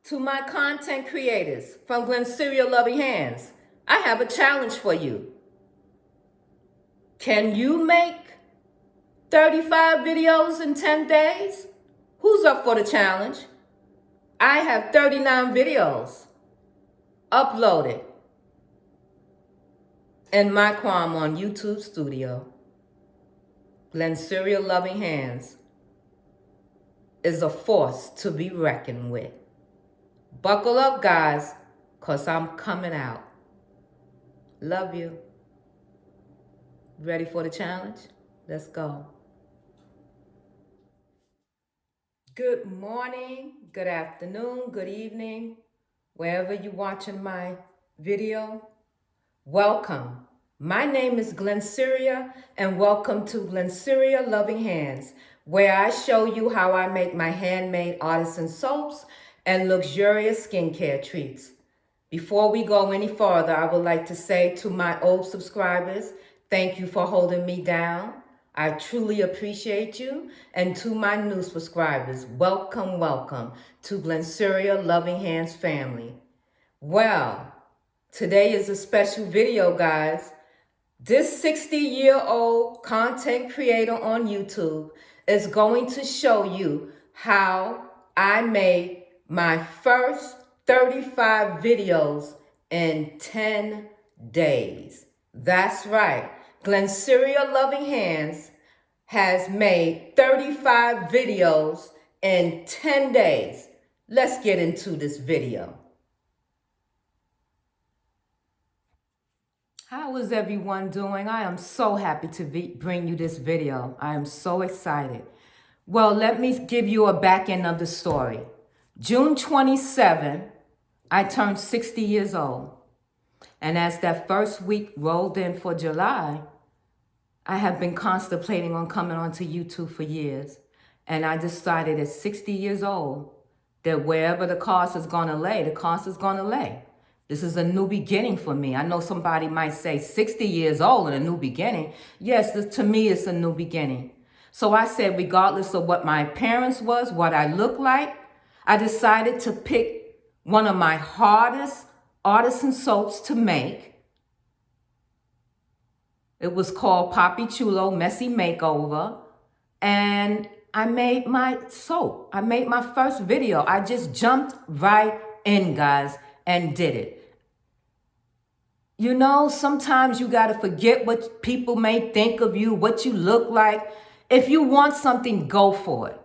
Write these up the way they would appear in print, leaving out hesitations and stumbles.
To my content creators from Glennceria Loving Hands, I have a challenge for you. Can you make 35 videos in 10 days? Who's up for the challenge? I have 39 videos uploaded in my quam on YouTube Studio. Glennceria Loving Hands is a force to be reckoned with. Buckle up, guys, because I'm coming out. Love you. Ready for the challenge? Let's go. Good morning, good afternoon, good evening, wherever you're watching my video. Welcome. My name is Glennceria, and welcome to Glennceria Loving Hands, where I show you how I make my handmade artisan soaps and luxurious skincare treats. Before we go any further, I would like to say to my old subscribers, thank you for holding me down. I truly appreciate you. And to my new subscribers, welcome, welcome to Glennceria Loving Hands family. Well, today is a special video, guys. This 60-year-old content creator on YouTube is going to show you how I made my first 35 videos in 10 days. That's right. Glennceria Loving Hands has made 35 videos in 10 days. Let's get into this video. How is everyone doing? I am so happy to bring you this video. I am so excited. Well, let me give you a back end of the story. June 27, I turned 60 years old. And as that first week rolled in for July, I have been contemplating on coming onto YouTube for years. And I decided at 60 years old that wherever the cost is going to lay, the cost is going to lay. This is a new beginning for me. I know somebody might say 60 years old and a new beginning. Yes, to me, it's a new beginning. So I said, regardless of what my appearance was, what I looked like, I decided to pick one of my hardest artisan soaps to make. It was called Poppy Chulo Messy Makeover. And I made my soap. I made my first video. I just jumped right in, guys, and did it. You know, sometimes you got to forget what people may think of you, what you look like. If you want something, go for it.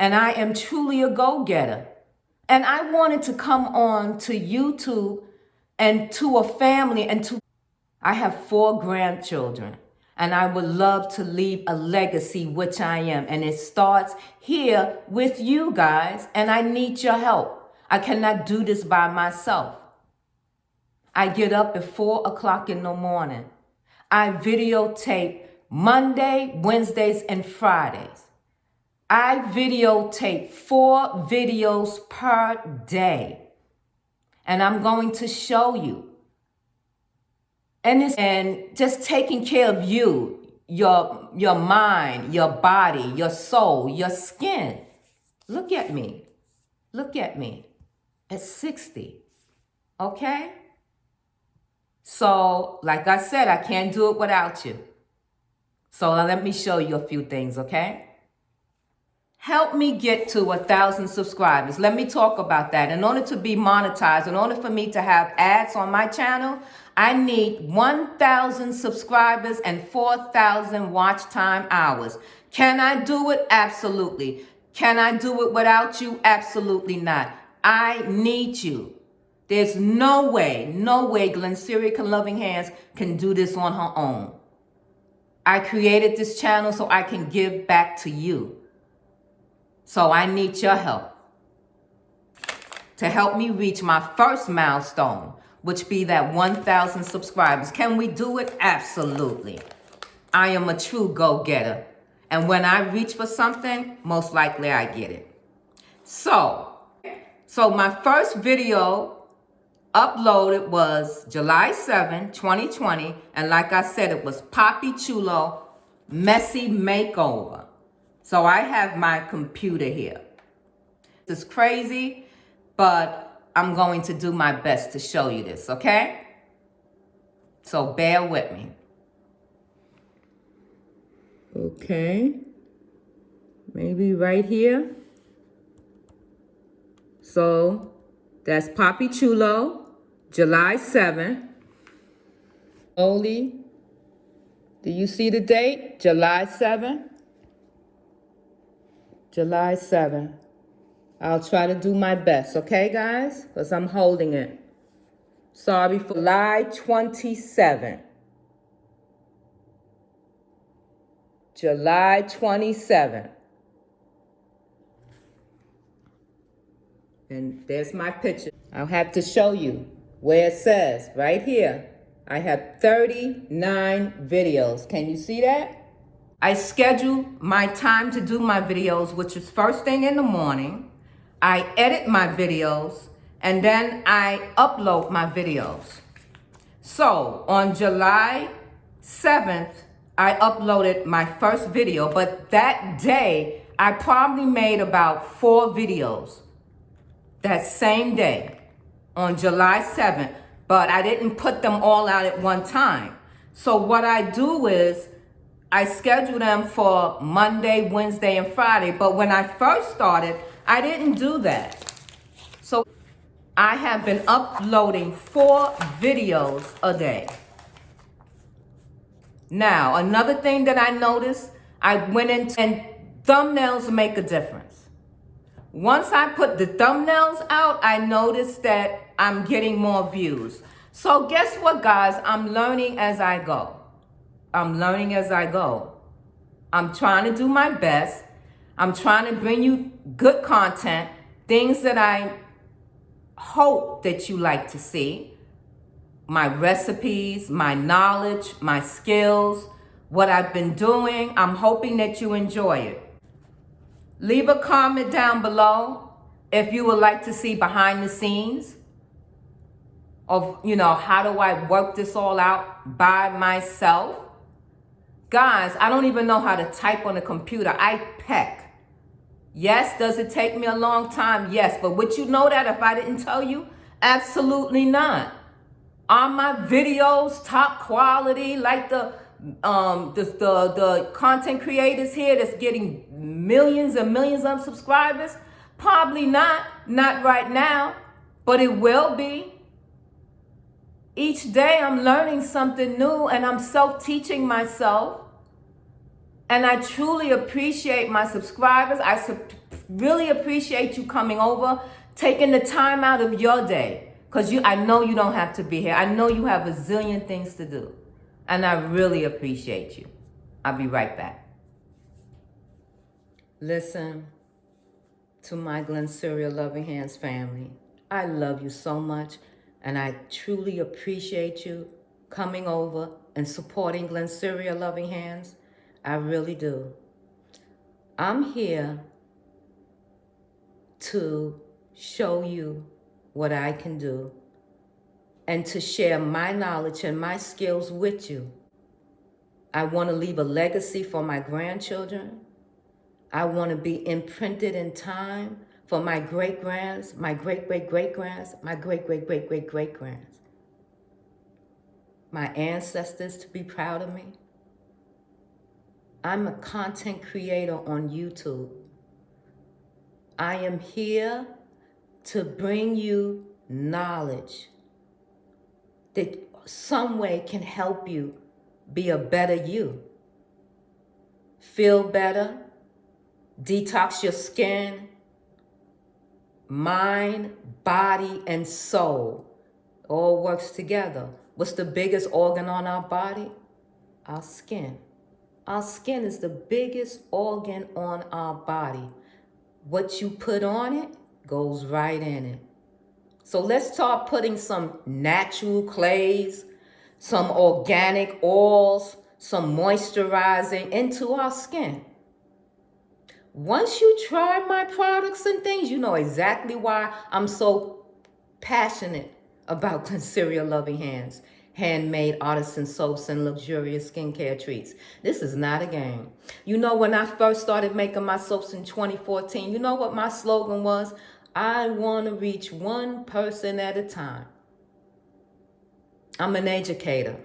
And I am truly a go-getter. And I wanted to come on to YouTube and to a family I have 4 grandchildren, and I would love to leave a legacy, which I am. And it starts here with you guys, and I need your help. I cannot do this by myself. I get up at 4 o'clock in the morning. I videotape Monday, Wednesdays, and Fridays. I videotape 4 videos per day. And I'm going to show you. And just taking care of you, your mind, your body, your soul, your skin. Look at me. Look at me. At 60. Okay? So, like I said, I can't do it without you. So let me show you a few things, okay? Help me get to 1,000 subscribers. Let me talk about that. In order to be monetized, in order for me to have ads on my channel, I need 1,000 subscribers and 4,000 watch time hours. Can I do it? Absolutely. Can I do it without you? Absolutely not. I need you. There's no way Glennceria Loving Hands can do this on her own. I created this channel so I can give back to you. So I need your help to help me reach my first milestone, which be that 1,000 subscribers. Can we do it? Absolutely. I am a true go-getter. And when I reach for something, most likely I get it. So my first video uploaded was July 7, 2020. And like I said, it was Poppy Chulo Messy Makeover. So I have my computer here. This is crazy. but I'm going to do my best to show you this, okay? So bear with me. Okay. Maybe right here. So that's Papi Chulo, July 7th. Slowly. Do you see the date? July 7th. July 7th. I'll try to do my best, okay, guys? Because I'm holding it. Sorry for July 27th. July 27th. And there's my picture. I'll have to show you where it says right here. I have 39 videos. Can you see that? I schedule my time to do my videos, which is first thing in the morning. I edit my videos, and then I upload my videos. So on July 7th, I uploaded my first video, but that day, I probably made about 4 videos that same day on July 7th, but I didn't put them all out at one time. So what I do is I schedule them for Monday, Wednesday, and Friday. But when I first started, I didn't do that. So I have been uploading 4 videos a day. Now, another thing that I noticed, I went into, and thumbnails make a difference. Once I put the thumbnails out, I noticed that I'm getting more views. So guess what, guys? I'm learning as I go. I'm learning as I go. I'm trying to do my best. I'm trying to bring you good content, things that I hope that you like to see. My recipes, my knowledge, my skills, what I've been doing. I'm hoping that you enjoy it. Leave a comment down below if you would like to see behind the scenes of, how do I work this all out by myself. Guys, I don't even know how to type on a computer. I peck. Yes, does it take me a long time? Yes, but would you know that if I didn't tell you? Absolutely not. Are my videos top quality like the content creators here that's getting millions and millions of subscribers? Probably not right now, but it will be. Each day I'm learning something new and I'm self-teaching myself. And I truly appreciate my subscribers. I really appreciate you coming over, taking the time out of your day. Because I know you don't have to be here. I know you have a zillion things to do. And I really appreciate you. I'll be right back. Listen to my Glennceria Loving Hands family. I love you so much. And I truly appreciate you coming over and supporting Glennceria Loving Hands. I really do. I'm here to show you what I can do and to share my knowledge and my skills with you. I want to leave a legacy for my grandchildren. I want to be imprinted in time for my great-grands, my great-great-great-grands, my great-great-great-great-great-grands. My ancestors to be proud of me. I'm a content creator on YouTube. I am here to bring you knowledge that some way can help you be a better you. Feel better, detox your skin, mind, body, and soul. All works together. What's the biggest organ on our body? Our skin. Our skin is the biggest organ on our body. What you put on it goes right in it. So let's start putting some natural clays, some organic oils, some moisturizing into our skin. Once you try my products and things, you know exactly why I'm so passionate about Glennceria Loving Hands, handmade artisan soaps and luxurious skincare treats. This is not a game. You know, when I first started making my soaps in 2014, you know what my slogan was? I want to reach one person at a time. I'm an educator.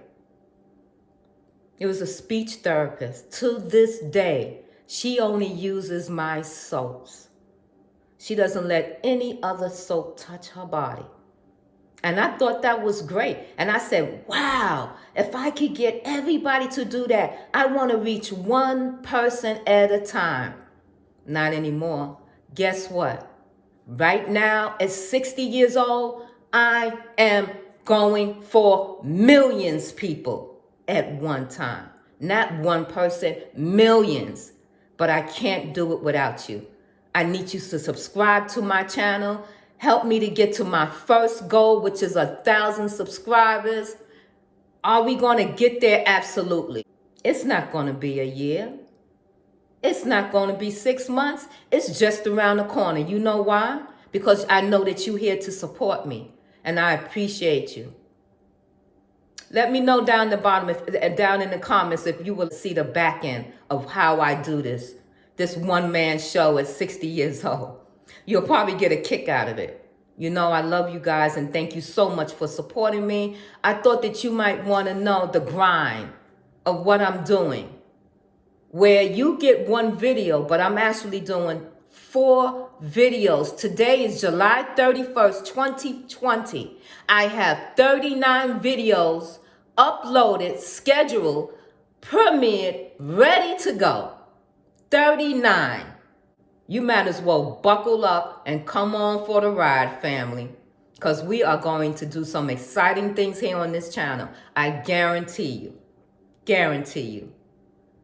It was a speech therapist. To this day, she only uses my soaps. She doesn't let any other soap touch her body. And I thought that was great. And I said, wow, if I could get everybody to do that, I want to reach one person at a time. Not anymore. Guess what? Right now, at 60 years old, I am going for millions of people at one time. Not one person, millions. But I can't do it without you. I need you to subscribe to my channel. Help me to get to my first goal, which is 1,000 subscribers. Are we going to get there? Absolutely. It's not going to be a year. It's not going to be 6 months. It's just around the corner. You know why? Because I know that you're here to support me, and I appreciate you. Let me know down the bottom, down in the comments, if you will see the back end of how I do this one-man show at 60 years old. You'll probably get a kick out of it. You know, I love you guys, and thank you so much for supporting me. I thought that you might want to know the grind of what I'm doing, where you get one video, but I'm actually doing 4 videos. Today is July 31st, 2020. I have 39 videos uploaded, scheduled, premiered, ready to go. 39. You might as well buckle up and come on for the ride, family, because we are going to do some exciting things here on this channel. I guarantee you. Guarantee you.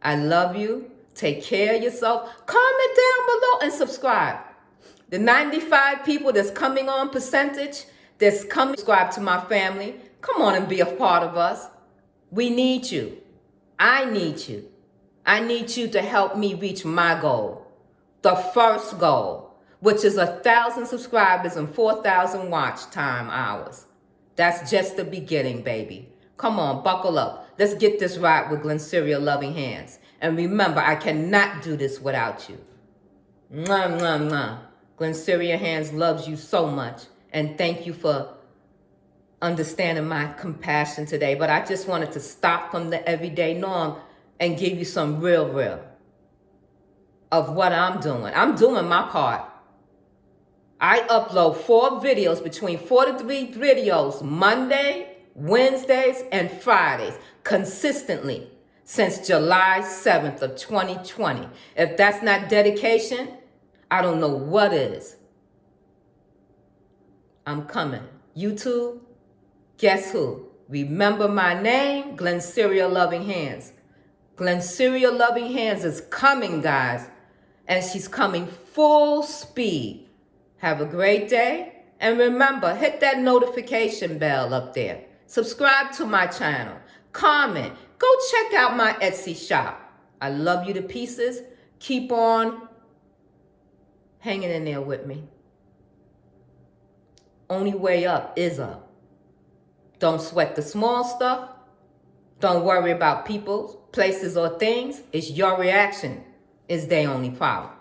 I love you. Take care of yourself. Comment down below and subscribe. The 95 people that's coming on percentage, that's coming, subscribe to my family. Come on and be a part of us. We need you. I need you. I need you to help me reach my goal. The first goal, which is 1,000 subscribers and 4,000 watch time hours. That's just the beginning, baby. Come on, buckle up. Let's get this right with Glennceria loving hands. And remember, I cannot do this without you. Mwah, mwah, mwah. Glennceria hands loves you so much. And thank you for understanding my compassion today. But I just wanted to stop from the everyday norm and give you some real of what I'm doing. I'm doing my part. I upload 4 videos, between 4 to 3 videos, Monday, Wednesdays, and Fridays, consistently since July 7th of 2020. If that's not dedication, I don't know what is. I'm coming. YouTube, guess who? Remember my name, Glennceria Loving Hands. Glennceria Loving Hands is coming, guys. And she's coming full speed. Have a great day. And remember, hit that notification bell up there. Subscribe to my channel. Comment. Go check out my Etsy shop. I love you to pieces. Keep on hanging in there with me. Only way up is up. Don't sweat the small stuff. Don't worry about people, places, or things. It's your reaction is their only problem.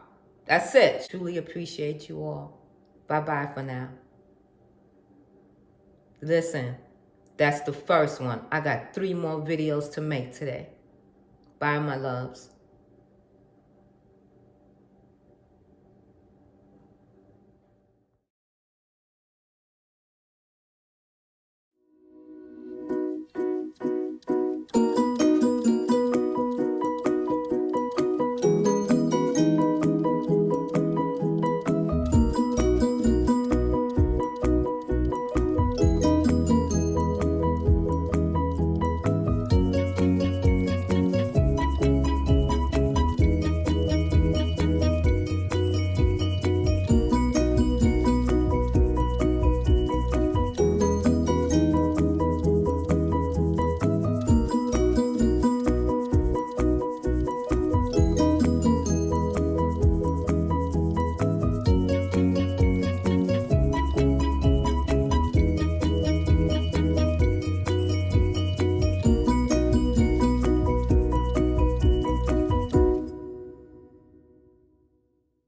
That's it. Truly appreciate you all. Bye-bye for now. Listen, that's the first one. I got 3 more videos to make today. Bye, my loves.